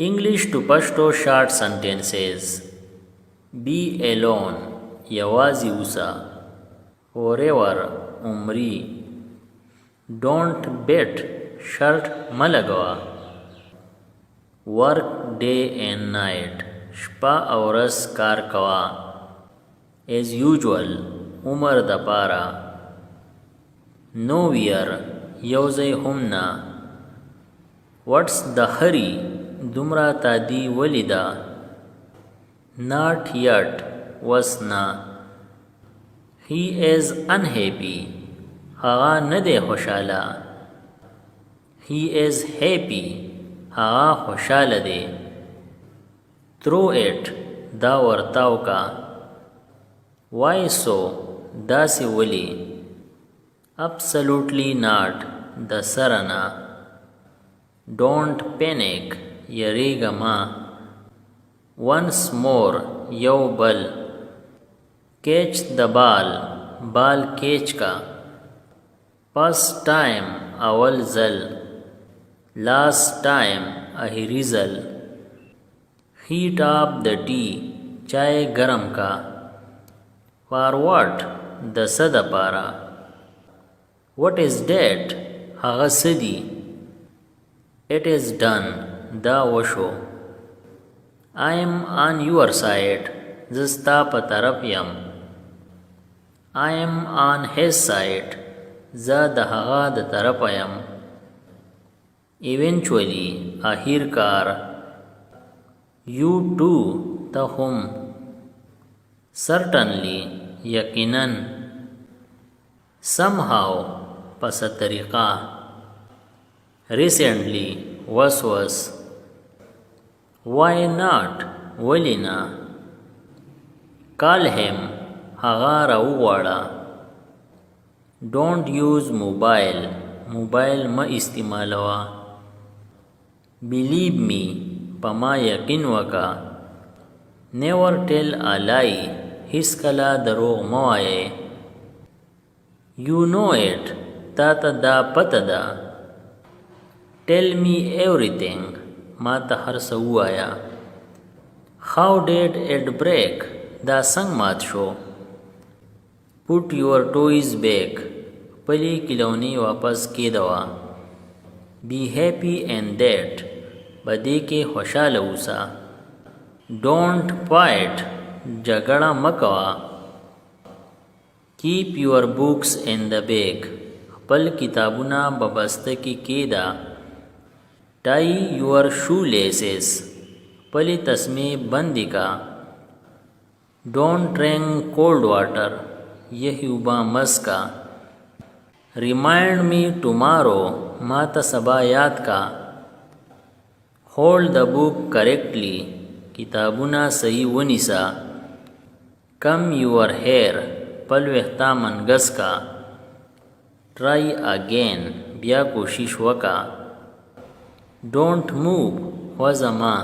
English to Pashto short sentences. Be alone. Yawazi usa. Forever. Umri. Don't bet. Shirt malagawa. Work day and night. Shpa auras kar kawa. As usual. Umar da para. Nowhere. Yauzai humna. What's the hurry? Dumra tadi walida. Not yet. Wasna. He is unhappy. Haga nade hoshala. He is happy. Haga hoshala de. Throw it. Da wartaw ka. Why so? Da si wali. Absolutely not. Da sarana. Don't panic. Yarega ma. Once more. Yaw bal. Catch the ball. Ball catch ka. First time. Awal zal. Last time. Ahirizal. Heat up the tea. Chai garam ka. For what? The sadapara. What is that? Haga sadi. It is done. Da washo. I am on your side. Zasta patarapyam. I am on his side. Za da haga da tarapayam. Eventually, ahirkar. You too, tahum. Certainly, yakinan. Somehow, pasatariqa. Recently, was. Why not? Walina. Call him. Hagara uwada. Don't use mobile. Mobile ma istimalawa. Believe me. Pama yakin waka. Never tell a lie. Hiskala darog mawaye. You know it. Tata da patada. Tell me everything. Mata har sawaya. How did it break? Da sang mat show. Put your toys back. Pali kiloni wapas ke dawa. Be happy and that. Bade ke hoshala usa. Don't fight. Jagada makawa. Keep your books in the bag. Pal kitabuna babastaki keda. Tie your shoelaces. Pali tasme bandika. Don't drink cold water. Yahi uba maska. Remind me tomorrow. Mata sabayat ka. Hold the book correctly. Kitabuna sahi wanisa. Comb your hair. Palvehta mangaska. Try again. Bya koshish waka. Don't move. Wazama.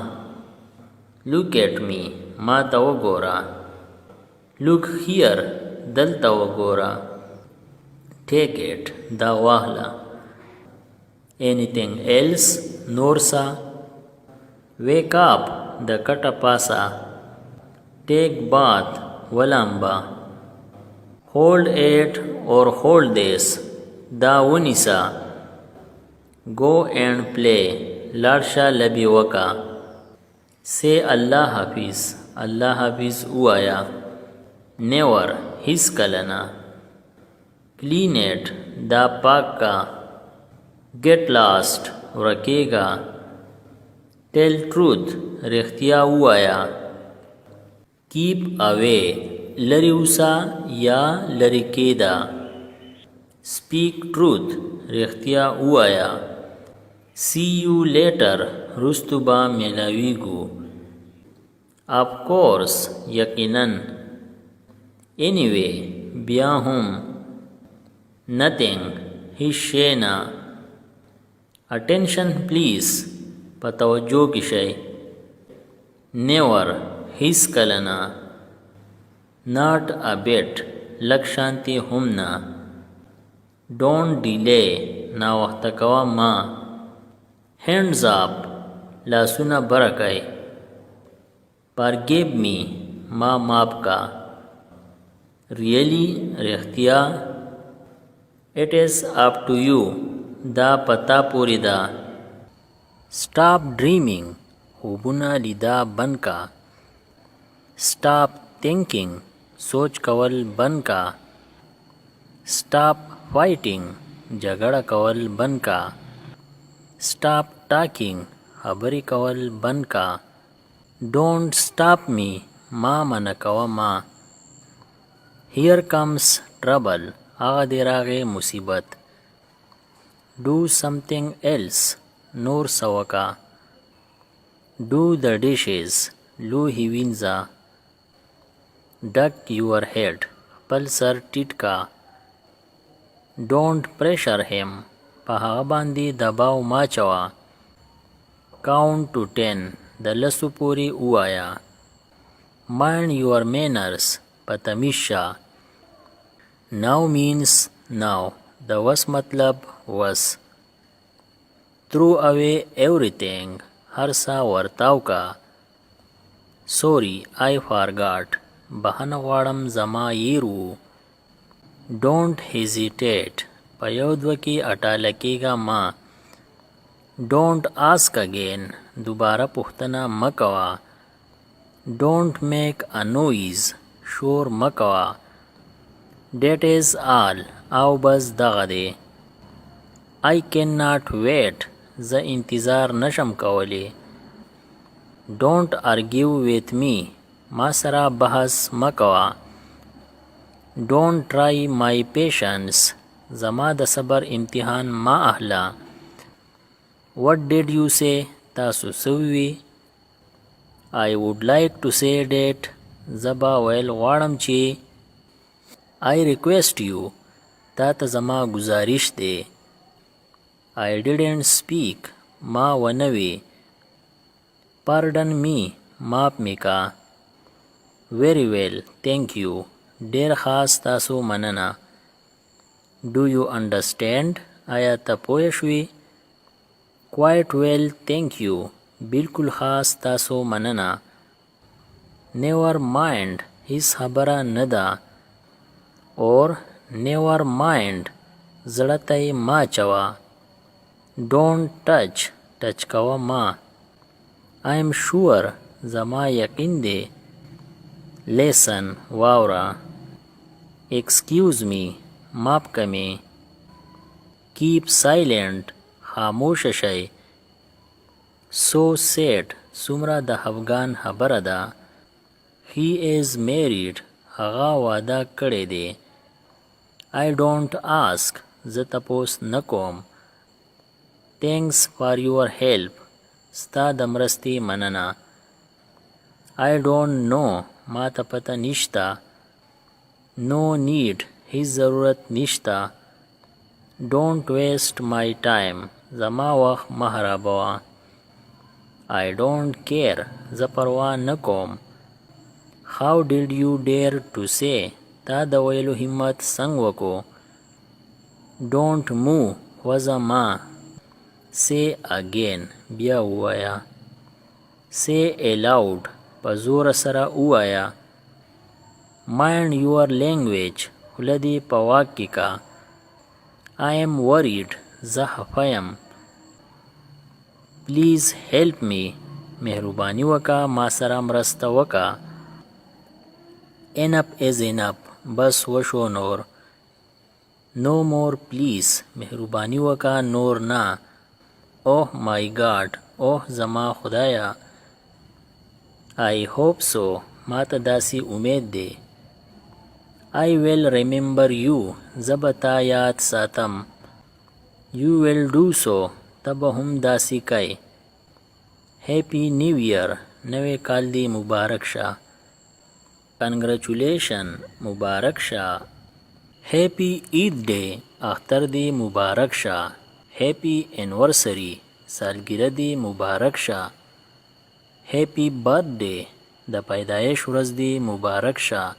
Look at me. Mata wagora. Look here. Dalta wagora. Take it. Da wahla. Anything else? Norsa. Wake up. Da katapasa. Take bath. Walamba. Hold it or hold this. Da unisa. Go and play. Larsha labi waka. Say Allah Hafiz. Allah Hafiz uaya. Never. His kalana. Clean it. Da pakka. Get lost. Rakega. Tell truth. Rekhtiya uaya. Keep away. Lariusa ya larikeda. Speak truth. Rekhtiya uaya. See you later. Rustuba melawigu. Of course. Yakinan. Anyway. Biyahum. Nothing. Hishena. Attention please. Patawajjo kishay. Never. His kalana. Not a bit. Lakshanti humna. Don't delay. Na waqtakawa ma. Hands up. لاسونه برکای. Forgive me ما معاف کا. Really رښتیا. It is up to you دا پتا پوری دا. Stop dreaming خوبونه لیدا بند کا. Stop thinking سوچ کول بند کا. Stop fighting جګړه کول بند کا. Stop talking خبرې کول بند کا. Don't stop me ما منع کوه ما. Here comes trouble هغه دی راغی مصیبت. Do something else نور سوکا. Do the dishes لوښي وینځه. Duck your head خپل سر ټیټ کا. Don't pressure him په هغه باندې دباو ما چوه. Count to 10 د لسو پورې ووایه. Mind your manners په تمیز شه. Now means now د وس مطلب وس. Throw away everything هر څه ورتاو کا. Sorry I forgot بخښنه غواړم زما ییر و. Don't hesitate په یو دوه کې اټاله کېږه ما. Don't ask again دوباره پوښتنه مه کوه. Don't make a noise شور مه کوه. That is all او بس دغه دی. I cannot wait زه انتظار نشم کولی. Don't argue with me ما سره بحث مه کوه. Don't try my patience زما د صبر امتحان ما اخله. What did you say تاسو څه ووی. I would like to say that زه به ویل غواړم چې. I request you تا ته زما گزارش دی. I didn't speak ما ونه وی. Pardon me معاف می کا. Very well thank you ډیر خاص تاسو مننه. Do you understand آیا ته پوه شوې. Quite well thank you بالکل خاص تاسو مننه. Never mind هیڅ خبره نه ده. Or never mind زړه ته یې ما چوه. Don't touch ټچ کوه ما. I am sure زما یقین دی. Listen واوره. Excuse me معاف کمې. Keep silent خاموش شئ. So sad څومره د خفګان خبره ده. He is married هغه واده کړی دی. I don't ask زه تپوس نه کوم. Thanks for your help ستا د مرستې مننه. I don't know ما ته پته نشته. No need هیڅ ضرورت نشته. Don't waste my time زما وخت مه خرابوه. I don't care زه پروا نه کوم. How did you dare to say تا د ویلو همت څنګه وکړو. Don't move وځه ما. Say again بیا ووایه. Say aloud په زور سره ووایه. Mind your language خوله دې په واک کې کا. I am worried زه خفه یم. Please help me مهرباني وکړه ما سره مرسته وکړه. Enough is enough بس وشو نور. No more please مهرباني وکړه نور نه. Oh my God اوه زما خدایا. I hope so ما ته داسې امید دی. I will remember you زه به تا یاد ساتم. You will do so ته به هم داسې کوې. Happy New Year نوی کال دی مبارک شه. Congratulation مبارک شه. Happy Eid Day اختر دی مبارک شه. Happy Anniversary سالگیره دی مبارک شه. Happy Birthday د پیدایش ورځ دی مبارک شه.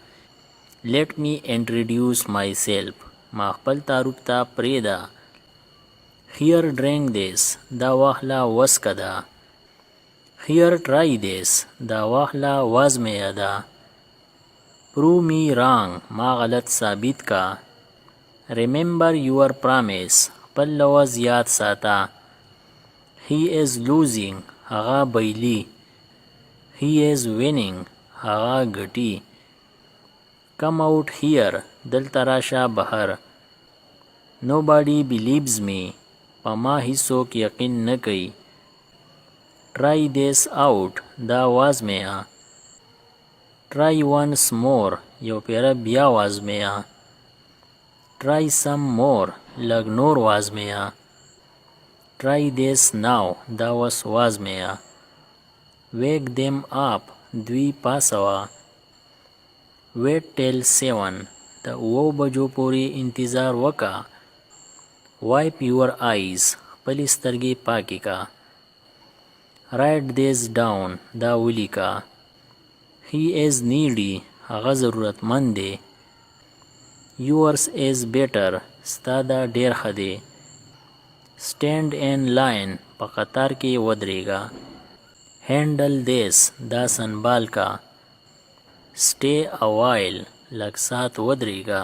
Let me introduce myself ما خپل تعارف ته پرېږده. Here drink this دا واخله وڅکه ده. Here try this, دا واخله وازمه ده. Prove me wrong, ما غلط ثابت کا. Remember your promise, خپل لوز یاد ساته. He is losing, هغه بیلی. He is winning, هغه ګټي. Come out here, دلته راشه بهر. Nobody believes me, په ما هیڅوک یقین نه کوي. Try this out, دا وازمه. Try once more, یو پیره بیا وازمه. Try some more, لږ نور وازمه. Try this now, دا وس وازمه. Wake them up, دوی پاسوه. Wait till 7, د 7 بجو پورې انتظار وکا. Wipe your eyes, خپلې سترګې پاکې کا. Write this down, دا ولیکا. He is needy, هغه ضرورتمند دی. Yours is better, ستا دا ډیر ښه دی. Stand in line, په قطار کې ودرېږه. Handle this, دا سنبال کا. Stay a while, لږ ساعت ودرېږه.